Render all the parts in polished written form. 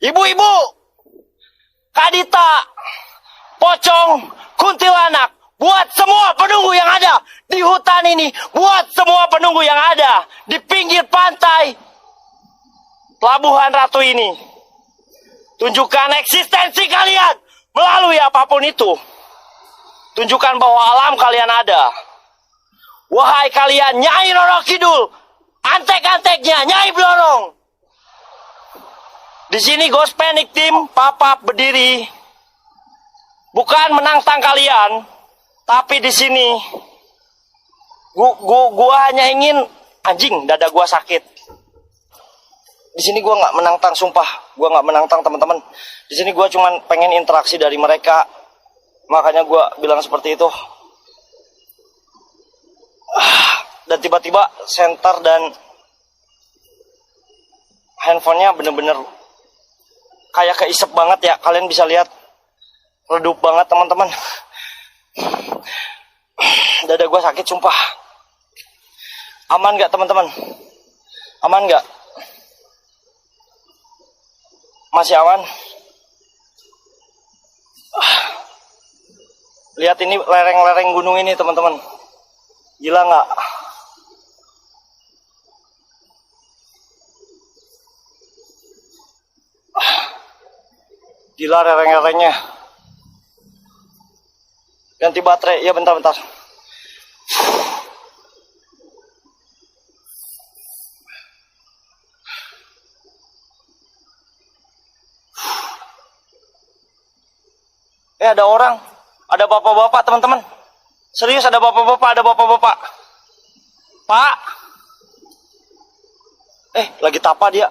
Ibu-ibu, Kadita, Pocong, Kuntilanak, buat semua penunggu yang ada di hutan ini, buat semua penunggu yang ada di pinggir pantai Pelabuhan Ratu ini, tunjukkan eksistensi kalian melalui apapun itu. Tunjukkan bahwa alam kalian ada. Wahai kalian Nyai Roro Kidul, antek-anteknya Nyai Blorong. Di sini Ghost Panic Team Papap berdiri, bukan menantang kalian, tapi di sini gua hanya ingin, anjing, dada gua sakit. Di sini gua nggak menantang, sumpah, gua nggak menantang teman-teman. Di sini gua cuman pengen interaksi dari mereka, makanya gua bilang seperti itu. Dan tiba-tiba senter dan handphonenya bener-bener kayak keisep banget ya. Kalian bisa lihat, redup banget teman-teman. Dada gue sakit sumpah. Aman gak teman-teman? Aman gak? Masih aman? Lihat ini lereng-lereng gunung ini teman-teman. Gila gak? Gila lereng-lerengnya. Ganti baterai, ya bentar-bentar. Ada orang, ada bapak-bapak teman-teman. Serius ada bapak-bapak, ada bapak-bapak. Pak. Lagi tapa dia.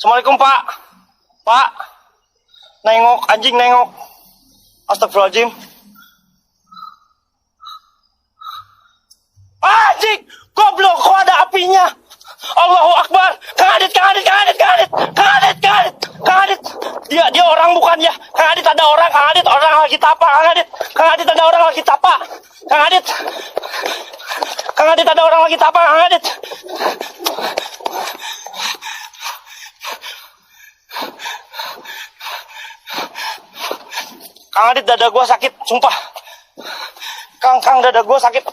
Assalamualaikum Pak. Pak. Nengok, anjing nengok. Astagfirullahaladzim. Anjing, goblok, kok ada apinya? Allahu Akbar. Kang Adit. Dia orang bukan ya? Kang Adit ada orang, Kang Adit orang lagi tapa, Kang Adit ada orang lagi tapa. Kang Adit ada orang lagi tapa, Kang Adit. Kang Adit, dada gua sakit, sumpah. Kang, dada gua sakit.